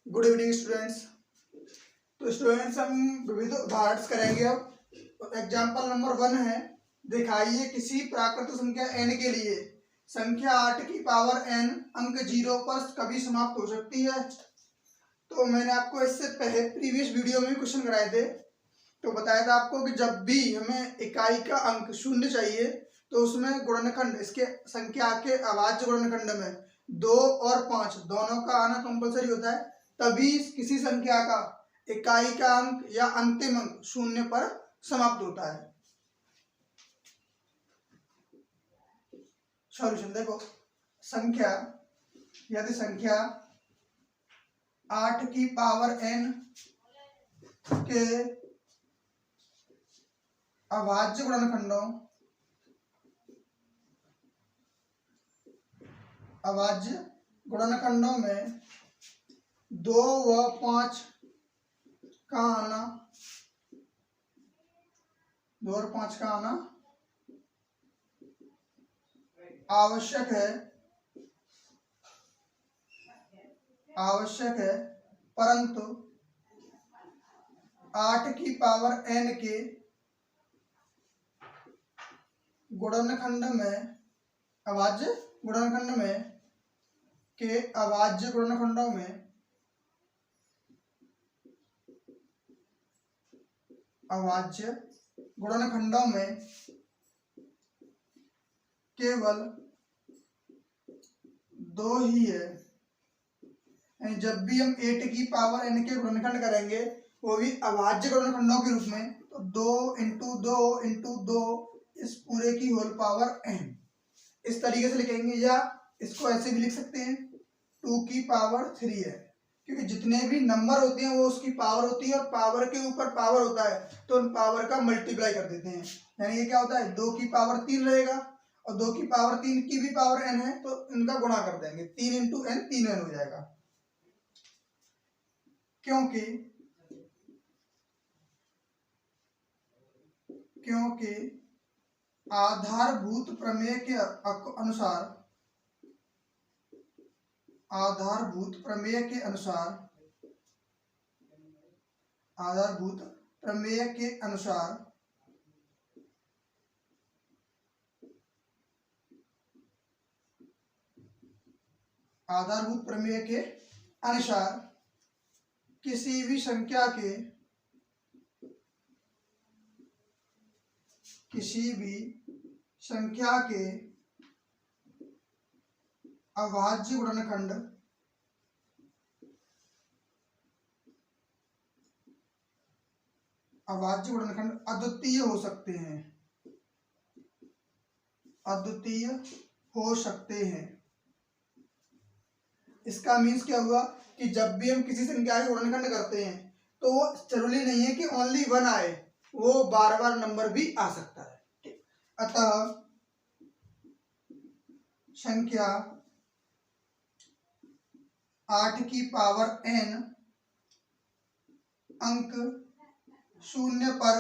Good evening students. तो students हम विविध उदाहरण करेंगे। अब एग्जाम्पल नंबर 1 है, दिखाइए किसी प्राकृत संख्या n के लिए संख्या 8 की पावर n अंक 0 पर कभी समाप्त हो सकती है। तो मैंने आपको इससे पहले प्रीवियस वीडियो में क्वेश्चन कराए थे, तो बताया था आपको कि जब भी हमें इकाई का अंक शून्य चाहिए तो उसमें गुणनखंड, इसके संख्या के अभाज्य गुणनखंड में 2 और 5 दोनों का आना कंपलसरी होता है, तभी किसी संख्या का इकाई का अंक या अंतिम अंक शून्य पर समाप्त होता है। सॉल्यूशन देखो, संख्या यदि संख्या 8 की पावर n के अभाज्य गुणनखंडों में 2 व 5 का आना, 2 और 5 का आना आवश्यक है, परंतु 8 की पावर n के गुणनखंड में अभाज्य गुणनखंड में के अभाज्य गुणनखंडों में केवल 2 ही है। यानी जब भी हम 8 की पावर n के गुणनखंड करेंगे वो भी अभाज्य गुणनखंडों के रूप में, तो 2 इंटू 2 इंटू 2 इस पूरे की होल पावर n, इस तरीके से लिखेंगे। या इसको ऐसे भी लिख सकते हैं 2 की पावर 3 है, क्योंकि जितने भी नंबर होते हैं वो उसकी पावर होती है और पावर के ऊपर पावर होता है तो उन पावर का मल्टीप्लाई कर देते हैं। यानी ये क्या होता है, 2 की पावर 3 रहेगा और 2 की पावर 3 की भी पावर n है तो इनका गुणा कर देंगे, 3 इंटू n 3n हो जाएगा। क्योंकि आधारभूत प्रमेय के अनुसार किसी भी संख्या के अभाज्य गुणनखंड अद्वितीय हो सकते हैं। इसका मीन्स क्या हुआ कि जब भी हम किसी संख्या के गुणनखंड करते हैं तो वो जरूरी नहीं है कि ओनली 1 आए, वो बार बार नंबर भी आ सकता है। अतः संख्या 8 की पावर n अंक 0 पर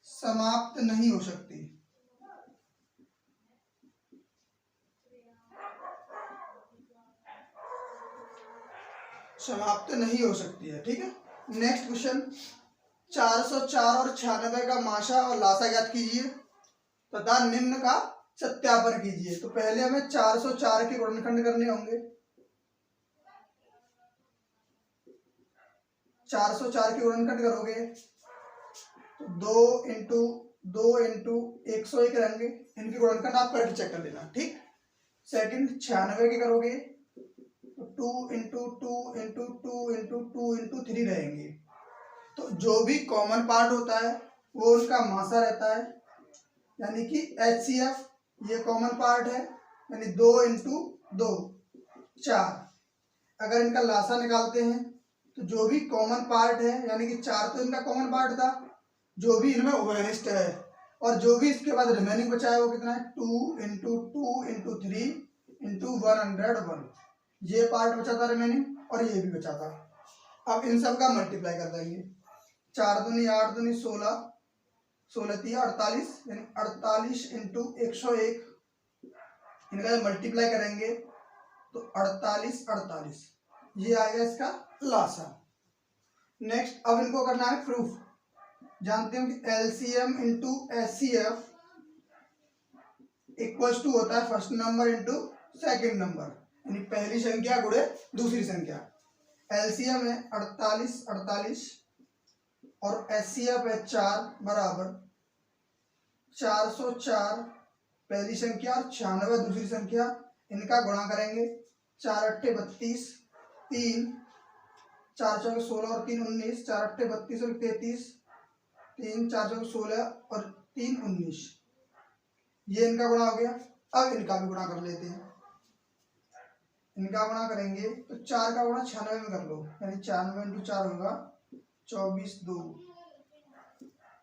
समाप्त नहीं हो सकती। है, ठीक है। नेक्स्ट क्वेश्चन, 404 और 96 का माशा और लासा ज्ञात कीजिए तथा निम्न का सत्यापन कीजिए। तो पहले हमें 404 के गुणनखंड करने होंगे। 404 के गुणनखंड करोगे तो 2 इंटू 2 इंटू 101 रहेंगे, इनके गुणनखंड आप करके चेक कर लेना, ठीक। सेकंड 96 के करोगे तो 2 इंटू 2 इंटू 2 इंटू 2 इंटू 3 रहेंगे। तो जो भी कॉमन पार्ट होता है वो उनका मासा रहता है, यानी कि HCF ये कॉमन पार्ट है, यानी 2 इंटू 2 4। अगर इनका लासा निकालते हैं तो जो भी कॉमन पार्ट है, यानी कि 4 तो इनका कॉमन पार्ट था, जो भी इनमें वेनिस्ट है, और जो भी इसके बाद रिमेनिंग बचा है वो कितना है, 2 इंटू 2 इंटू 3 इंटू 101। ये पार्ट बचा था रिमेनिंग और ये भी बचा था। अब इन सब का मल्टीप्लाई कर देंगे, 4 दूनी 8 दूनी 16, 16 3 48, यानी 48 इंटू 101। इनका जब मल्टीप्लाई करेंगे तो 48 48, ये आएगा इसका लासा। नेक्स्ट अब इनको करना है प्रूफ। जानते हो कि LCM into HCF equals to होता है first number into second number, यानी पहली संख्या गुणे दूसरी संख्या। एलसीएम है 48 48 और एचसीएफ है 4 बराबर 404 पहली संख्या और 96 दूसरी संख्या, इनका गुणा करेंगे। 4 अट्ठे 32, 3 4 चौके 16 और 3 19, 4 अट्ठे 32 और 33, 3 4 चौके 16 और 3 19, ये इनका गुणा हो गया। अब इनका भी गुणा कर लेते हैं। इनका गुणा करेंगे तो 4 का गुणा 96 में कर लो, यानी 96 इंटू 4 होगा 24 2,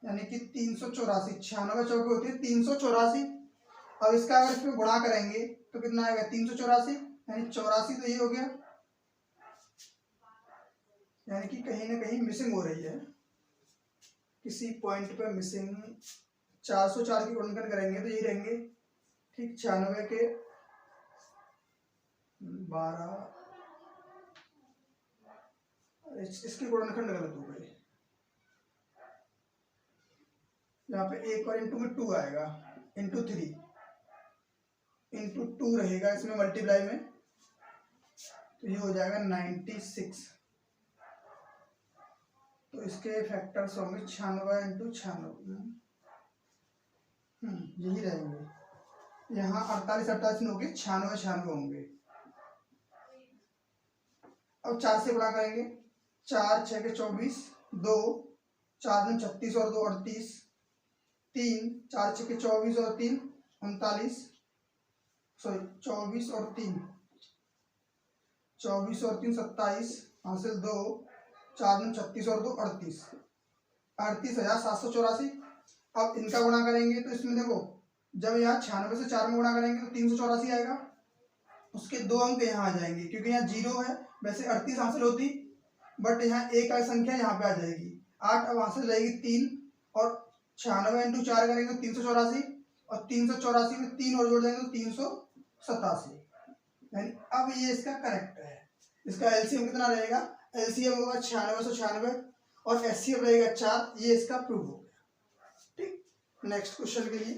यानी कि 384। 96 चौके होती है 384। अब इसका अगर इसमें गुणा करेंगे तो कितना आएगा 384, यानी 84 तो ये हो गया, यानी कि कहीं ना कहीं मिसिंग हो रही है, किसी पॉइंट पे मिसिंग। 404 की गुणनखंड करेंगे तो यही रहेंगे, ठीक 96 के 12, इसकी गुणनखंड गलत हो गई, यहाँ पे एक और इंटू में 2 आएगा, इंटू 3 इंटू 2 रहेगा इसमें मल्टीप्लाई में, तो ये हो जाएगा 96। तो इसके फैक्टर्स होंगे 96 इंटू 96, यही रहेंगे। यहाँ 48 48 में होंगे 96 96 होंगे। अब 4 से गुणा करेंगे, 4 6 के 24, 2 4 9 36 और 2 38, 3 4 6 के 24 और 3 39, सॉरी 24 और 3 27, हासिल 2 4 9 36 और 2 38, 38,784। अब इनका गुणा करेंगे तो इसमें देखो, जब यहाँ 96 से 4 में गुणा करेंगे तो 384 आएगा, उसके 2 अंक यहाँ आ जाएंगे, क्योंकि यहाँ 0 है। वैसे 38 हासिल होती, बट यहाँ एक संख्या यहाँ पे आ जाएगी 8, अब हासिल रहेगी 3, और 96 इंटू 4 करेंगे तो 384, और 384 में 3 और जोड़ देंगे तो 387, यानी अब ये इसका करेक्ट है। इसका एलसीएम कितना रहेगा, एलसीएम होगा 9696 और एचसीएफ रहेगा 4, ये इसका प्रूफ हो गया। ठीक, नेक्स्ट क्वेश्चन के लिए